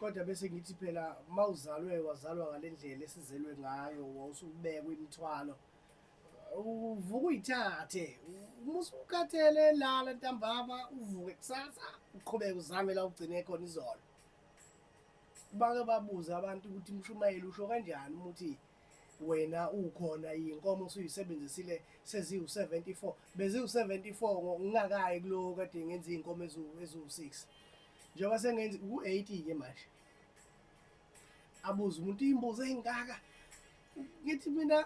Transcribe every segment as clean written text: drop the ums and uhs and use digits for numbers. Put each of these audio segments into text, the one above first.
kodwa bese ngithi phela mawuzalwe wazalwa ngalendlela esizelwe ngayo wawusubekwa imithwalo uvuka uyithathe umusukathele lala ntambama uvuke kusasa uqhubeke uzame la ugcine khona izolo bake babuza abantu ukuthi Mshumayeli usho kanjani ukuthi wena ukhona inkomo usuyisebenzisile seziwu74 beziwu74 ngingakayi kulo kade ngenza inkomo eziwu6 njengoba sengenza ku80 ke manje abuza umuntu imbuzo ezingaka ngithi mina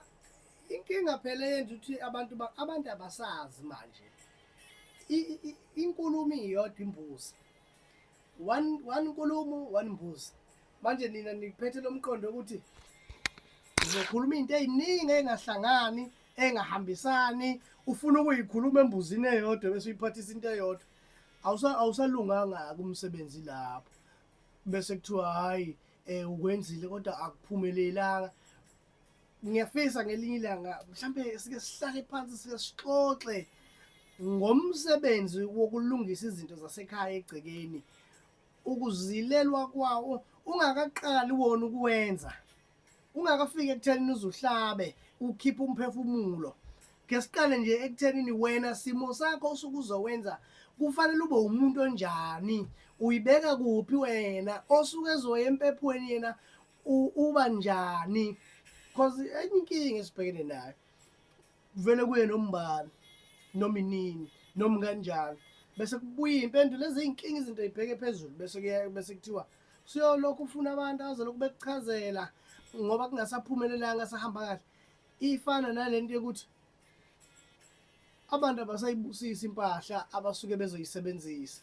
inkinga phela yenza ukuthi abantu abasazi manje inkulumo iyodwa imbuzi one nkulumo one mbuzi manje nina niphethe lomqondo ukuthi uzokhuluma into eziningi engahlangani engahambisani ufuna ukuyikhuluma embuzini eyodwa bese uyiphathisa into eyodwa awusalunganga kumsebenzi lapho bese kuthiwa hayi ukwenzile kodwa akuphumelelanga ngiyafisa ngelinye ilanga mhlambe sike sihlale phansi sike sixoxe ngomsebenzi wokulungisa izinto zasekhaya egcekeni ukuzilelwa kwawo ungakaqali wona ukuwenza ungakafika ekuthenini uzuhlabe ukhipha umphefumulo ngesiqale nje ekuthenini wena simo sakho osukuzowenza kufanele ube umuntu onjani uyibeka kuphi wena osuke ezoya empephweni yena uba njani because enye inkinga esibhekene nayo vele kuye nombani noma inini noma kanjani bese kubuya impendulo ezinkinga izinto ezibheke phezulu bese kuthiwa siyolokhu ufuna abantu azolokhu bekuchazela ngoba kungasaphumelelanga sahamba kahle ifana nalento yokuthi abantu abasayibusisa impahla abasuke bezoyisebenzisa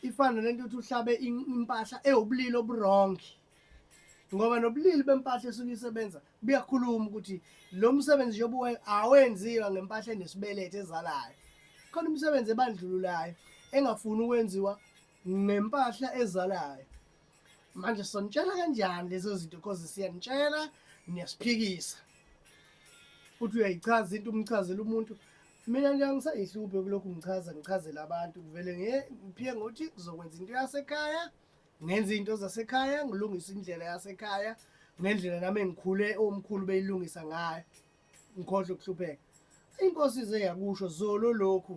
ifana nento yokuthi uhlabe impahla eyobulili oburongi ngoba nobulili bempahla esukuyisebenza buyakhuluma ukuthi lo msebenzi njengoba awenziwa ngempahla enesibelete ezalayo khona umsebenzi ebandlululayo engafuni ukwenziwa ngempahla ezalayo manje sonitshela kanjani lezo zinto because siyanitshela niyasiphikisa uthi uyayichaza into umchazela umuntu mina nje angisayihluphe kulokhu ngichazela abantu kuvele ngiphiye ngokuthi kuzokwenza into yasekhaya ngenza into zasekhaya ngilungisa indlela yasekhaya ngendlela nami engikhule omkhulu beyilungisa ngayo ngikhohle ukuhlupheka inkosi ize yakusho zolo lokhu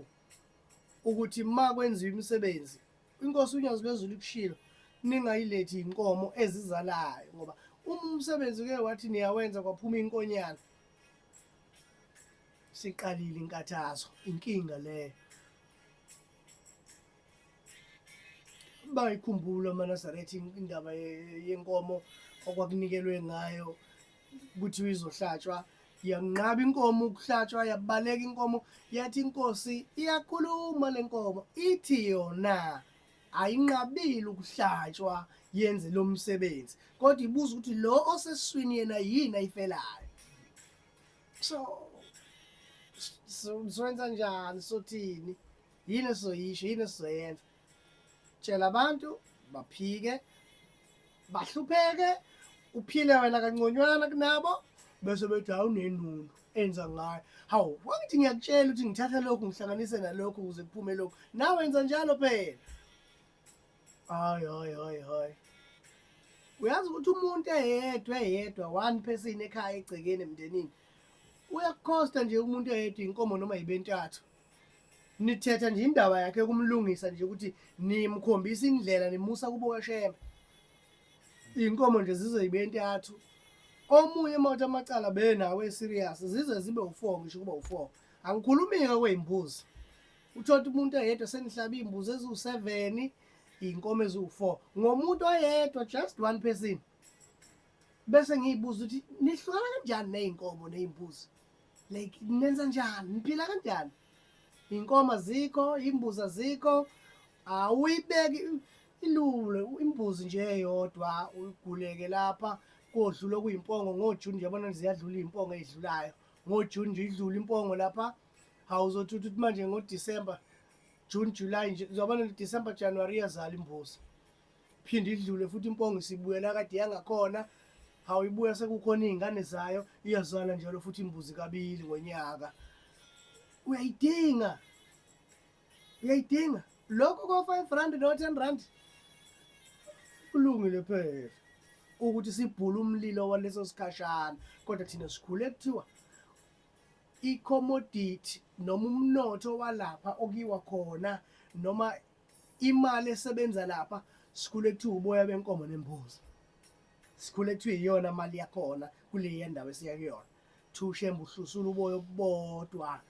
ukuthi makwenziwa imisebenzi inkosi unyazi bezulu kushilo ningayilethi inkomo ezizalayo ngoba umsebenzi ke wathi niyawenza kwaphuma inkonyana siqalile inkathazo inkinga leyo bayikhumbula amaNazaretha indaba yenkomo okwakunikelwe ngayo ukuthi izohlatshwa yanqaba inkomo ukuhlatshwa yabaleka inkomo yathi inkosi iyakhuluma lenkomo ithi yona ayinqabile ukuhlatshwa yenze lo msebenzi kodwa ibuza ukuthi lo osesiswini yena yini ayifelayo so senza njani sothini yini soyisho yini soyenza tshela abantu baphike bahlupheke uphile wena kanconywana kunabo bese bethi awunenunu enza ngayo hawu wakithi ngiyakutshela ukuthi ngithatha lokhu ngihlanganise nalokho ukuze kuphume lokho nawe wenza njalo phela hayi uyazi ukuthi umuntu eyedwa one person ekhaya egcekeni emndenini uyakhosta nje umuntu eyedwa inkomo noma ibentathu nithetha nje indaba yakhe kumlungisa nje ukuthi nimkhombisa indlela nimusa kubo kashembe inkomo nje zizoyibentathu omunye mawuthi amacala benawe serious zize zibe u4 ngisho kuba u4 angikhulumika kwezimbuzi uthola umuntu eyedwa senihlaba imbuzi eziwu7 inkomo eziwu4 ngomuntu oyedwa just one person bese ngiyibuza ukuthi nihlukana kanjani nezinkomo nezimbuzi like nenza njani niphila kanjani inkomo zikho imbuzi azikho awuyibeki ilule imbuzi nje eyodwa uyiguleke lapha kodlula kuyimpongo ngoJune nje yabona ziyadlula impongo ezidlulayo ngoJune nje idlula impongo lapha awuzothutha ukuthi manje ngoDisemba June July nje uzobona December January yazala imbuzi phinde idlule futhi impongo isibuyela kade yangakhona awuyibuya sekukhona izingane zayo iyazala njalo futhi imbuzi kabili ngonyaka uyayidinga lokho ko5 rand no 10 rand kulungile phela ukuthi sibhule umlilo waleso sikhashana kodwa thina sikhule kuthiwa i-commodity noma umnotho walapha okuyiwa khona noma imali esebenza lapha sikhule kuthiwa uboya benkomo nembuzi sikhule kuthiwa iyona mali yakhona kule ndawo esiya kuyona thushembe uhlusula uboya obodwa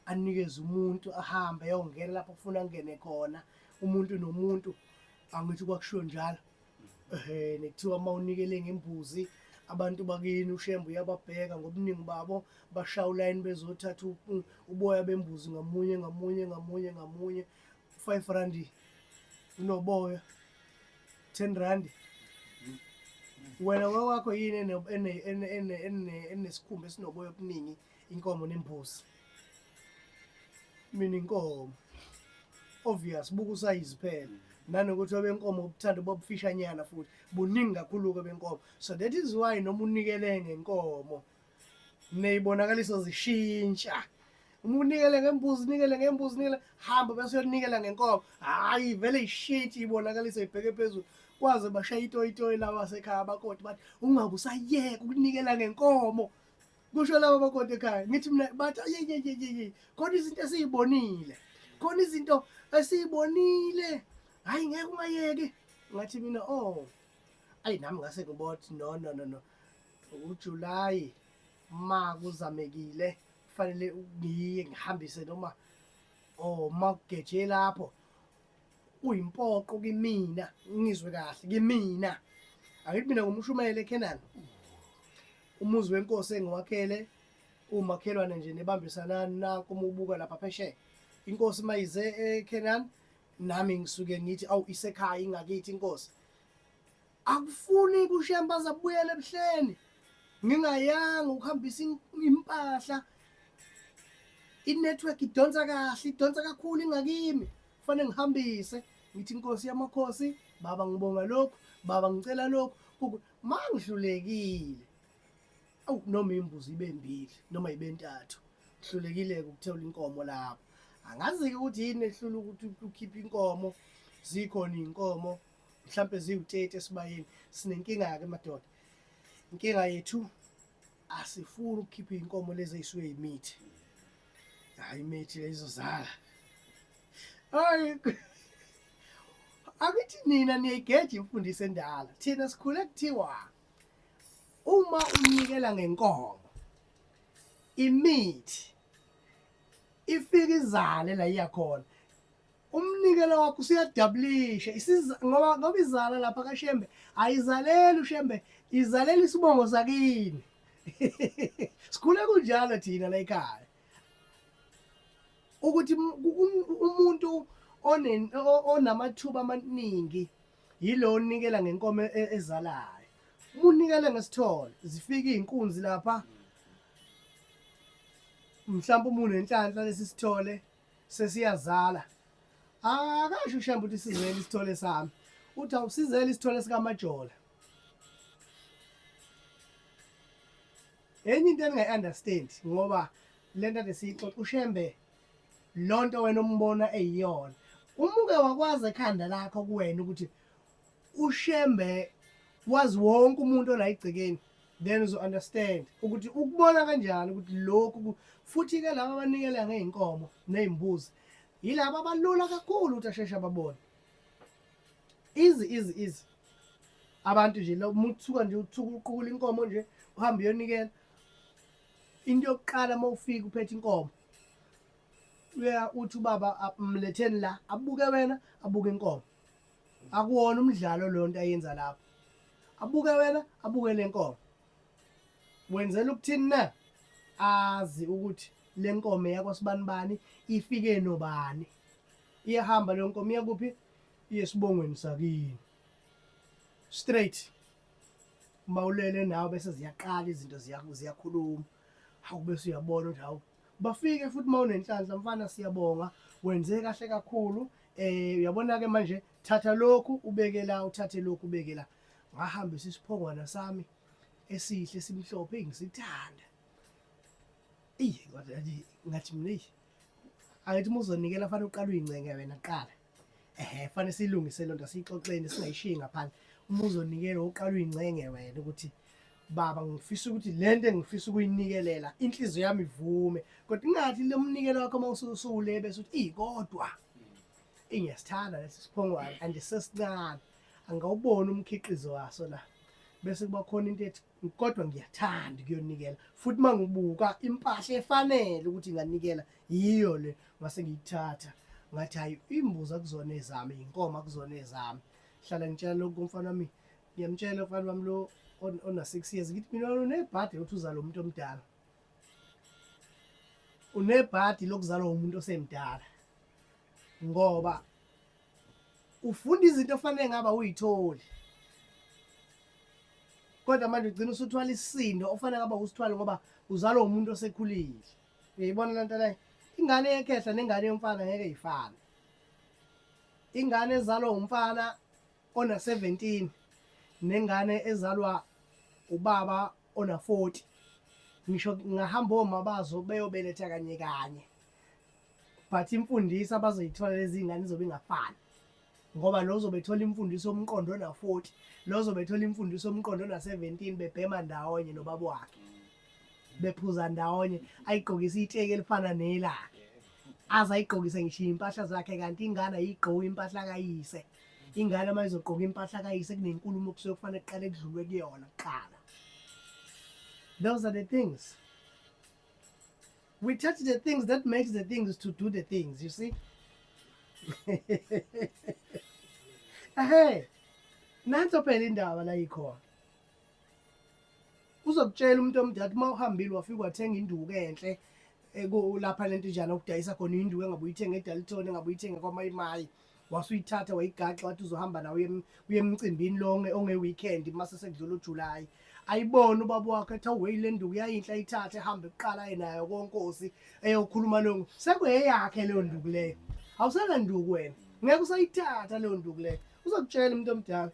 anikeze umuntu ahambe ayongena lapho ufuna ngene khona umuntu nomuntu angithi kwakushiwo njalo nekuthiwa mawunikele ngembuzi abantu bakini ushembe uyababheka ngobuningi babo bashaya ulayini bezothatha uboya bembuzi ngamunye 5 rand unoboya 10 rand wena wakho yini enesikhumba esinoboya obuningi inkomo nembuzi mina inkomo obvious buku usayizi phela nanokuthi obenkomo ubuthanda bobufishanyana futhi buningi kakhulu ke benkomo so that is why noma unikele ngenkomo nezibonakaliso zishintsha uma unikele ngembuzi nikele hamba bese uyonikela ngenkomo hayi vele ishintsha ibonakaliso ibheke phezulu kwaze bashaya itoyitoyi lawa wasekhaya abakoti bathi ungabe usayeka ukunikela ngenkomo kusho labo abakoti ekhaya ngithi mina bathi ye khona izinto esizibonile khona izinto esizibonile hayi ngeke ungayeki ngathi mina ayi nami ngase ngibothi no uJuly ma kuzamekile kufanele ngiye ngihambise noma makugeje lapho uyimpoqo kimina ngizwe kahle kimina akithi mina ngumshumayeli eKenani umuzi wenkosi engiwakhele umakhelwane nje nebambisana nanko umubuka lapha phesheya inkosi mayize eKenani nami ngisuke ngithi awu isekhaya ingakithi inkosi akufuni kushemba zabuyela ebuhleni ngingayanga ukuhambisa impahla inetwork idonsa kahle idonsa kakhulu ingakimi kufanele ngihambise ngithi inkosi yamakhosi baba ngibonga lokho baba ngicela lokho mangihlulekile awu noma imbuzi ibembili noma ibentathu hlulekile ukuthola inkomo lapho angazi ke ukuthi yini ehlula ukuthi ukhipha inkomo zikhona inkomo mhlambe ziwu30 esibayeni sinenkinga ke madoda inkinga yethu asifuni ukukhipha inkomo lezi ezisuke imithi hayi imithi lezozala hayi akithi nina niyigeje imfundiso endala thina sikhule kuthiwa uma unikela ngenkomo imithi ifika izale la iyakhona umnikelo wakho usiyadablisha ngoba izala lapha kaShembe ayizaleli uShembe izalela isibongo sakini sikhule kunjalo thina la ekhaya ukuthi umuntu onamathuba amaningi yilo onikela ngenkomo ezalayo unikele ngesithole zifika izinkunzi lapha mhlawumbe umuntu nenhlanhla lesisithole sesiyazala akasho uShembe ukuthi sizele isithole sami uthi awusizele isithole sikaMajola enye into engingayi-understand ngoba lento lesixoxa uShembe lonto wena umbona eyiyona umuke wakwazi ekhanda lakho kuwena ukuthi uShembe wazi wonke umuntu ola igcikeni then uzo understand ukuthi ukubona kanjani ukuthi lokhu futhi ke laba abanikela ngeinkomo nezimbuzi yilabo abalula kakhulu ukuthi asheshe ababone easy abantu nje lo muthuka nje uqukula inkomo nje uhamba uyonikela into yokuqala mawufika uphethe inkomo uya uthi ubaba mletheni la abuke wena abuke inkomo akuwona umdlalo lo nto ayenza lapho abuke wena abuke lenkomo wenzela ukuthini na azi ukuthi lenkomo yakwasibanibani ifike nobani iyahamba le nkomo yakuphi iyesibongweni sakini straight mawulele nawe bese ziyaqala izinto ziyakhuluma hawu bese uyabona ukuthi hawu bafike futhi mawunenhlanhla mfana siyabonga wenze kahle kakhulu uyabona ke manje thatha lokhu ubeke la uthathe lokhu ubeke la ngahambisa isiphongwana sami esihle simhlophe engisithanda ngathi mina angithi muzonikela fanele uqala uyincenge wena qala fanele silungise lonto siyixoxeni singayishiyi ngaphandle uma uzonikela uqala uyingcenge wena ukuthi baba ngifisa ukuthi lento engifisa ukuyinikelela inhliziyo yami ivume kodwa ingathi lo mnikelo wakho mawususule bese uthi kodwa ngiyasithanda lesi siphongwane andisesincane angawubona umkhiqizo waso la bese kuba khona into ethi kodwa ngiyathanda kuyonikela futhi mangibuka impahla efanele ukuthi nganikela yiyo le mase ngiyithatha ngathi hayi imbuzi akuzona ezami inkomo akuzona ezami hlala ngitshela lokho umfana wami ngiyamtshela umfana wami lo ona 6 years ngithi mina unebhadi lokuthi uzalo umuntu omdala unebhadi lokuzalwa umuntu osemdala ngoba ufunda izinto ofanele ngaba uyitholi kodwa manje ugcina usuthwala isisindo ofanele ngaba usithwala ngoba uzalwa umuntu osekhulile uyayibona lento leyo ingane yekhehla nengane yomfana ngeke ifane ingane ezalwa umfana ona 17 nengane ezalwa ubaba ona 40 ngisho ngahamba omabazo beyobeletha kanye kanye but imfundiso abazoyithola lezi ingane izobe ingafani ngoba lo zobethola imfundiso yomqondo ona 40 lo zobethola imfundiso yomqondo ona 17 bebhema ndawonye nobaba wakhe bephuza ndawonye ayigqokisa iteke elifana nelaka azayigqokisa ngisho impahla zakhe kanti ingane ayigqoki impahla kayise ingane mayizogqoka impahla kayise kunenkulumo kusukufanele kuqale kudlulwe kuyona kuqala. Those are the things we touch, the things that makes the things to do the things, you see. Hey, nanso phela indaba la ikhona uzokutshela umuntu omdala uma uhambile wafika wathenga induku enhle lapha lento njana ukudayisa khona induku engabe uyithenga eDalton engabe uyithenga kwaMayimayi wasuyithatha wayigaxa wathi uzohamba nawe uye emcimbini lonke onge-weekend mase sekudlula uJuly ayibona ubaba wakhe ethi awuyile nduku yayinhle ayithathe ehambe eqala nayo konkosi eyokhuluma lonke sekuyeyakhe leyo nduku leyo awusana nduku wena ngeke usayithatha leyo nduku leyo uzokutshela umuntu omdala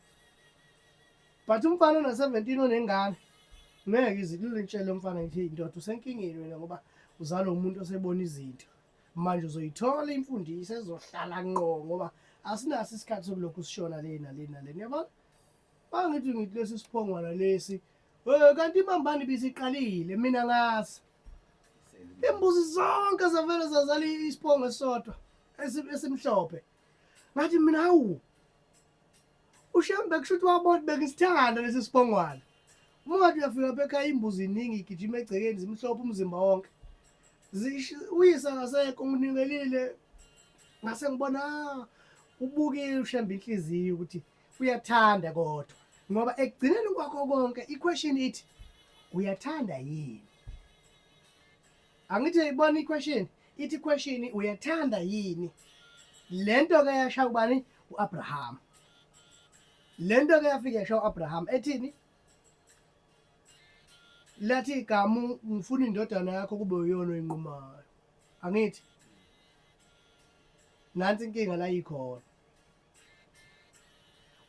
but umfana ona 17 onengane ngeke izilule ntshele umfana ngithi indoda usenkingeni wena ngoba uzalwa umuntu osebona izinto manje uzoyithola imfundiso ezohlala ngqo ngoba asinaso isikhathi sokulokhu sishona lena yabona bangithi lesi siphongwana lesi kanti imambani bisiqalile mina ngazi imbuzi zonke zavele zazala isiphongo esodwa esimhlophe ngathi mina hawu ushambe kushuthi wabona bengisithanda lesi siphongwana uma uyafika bekhaya imbuzi iningi igijima egcekeni zimhlophe umzimba wonke uyisa ngasekho nginikelile ngase ngibona ubukile ushemba inhliziyo ukuthi uyathanda kodwa ngoba ekugcineni kwakho konke iquestion ithi uyathanda yini angithi ayibona iquestion ithi question uyathanda yini lento ke yasha ubani uAbraham lento ke yafika yasha uAbraham ethini lathi igama ngifuna indodana yakho kube uyona oyinqumayo angithi nansi inkinga la ikhona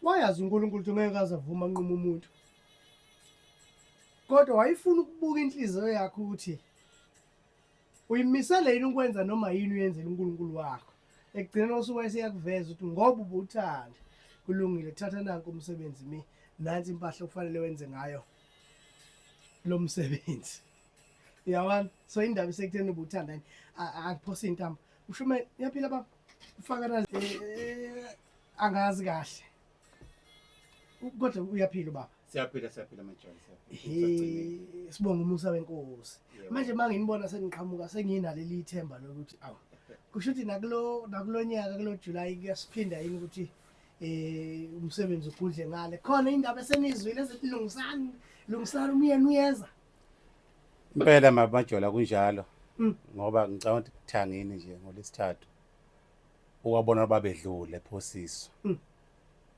wayazi uNkulunkulu ukuthi ngeke azavuma nquma umuntu kodwa wayifuna ukubuka inhliziyo yakho ukuthi uyimisele yini ukwenza noma yini uyenzela uNkulunkulu wakho ekugcineni osuke siyakuveza ukuthi ngoba ubuthanda kulungile thatha nanku umsebenzi nansi impahla okufanele wenze ngayo lo msebenzi yabona so indaba isekutheni ubuthanda angiphosi intambo ushume yaphila baba ufaka angazi kahle kodwa uyaphila baba siyaphila majoni sibonga umusa wenkosi manje manginibona sengiqhamuka senginaleli ithemba lokuthi awu kusho ukuthi nakulo nyaka kulo July kuyasiphinda yini ukuthi umsebenzi ugudle ngale khona indaba esenizwile ezithi lungisana umyeni uyeza impela majola kunjalo ngoba ngicabanga ukuthi kuthangini nje ngolesithathu uwabona babedlule ephosiso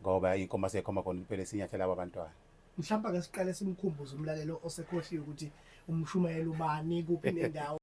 ngoba inkomo sekhoma khona impela esinyathela abantwana mhlawumbe ke siqale simkhumbuze umlalelo osekhohliwe ukuthi umshumayelo ubani kuphi nendawo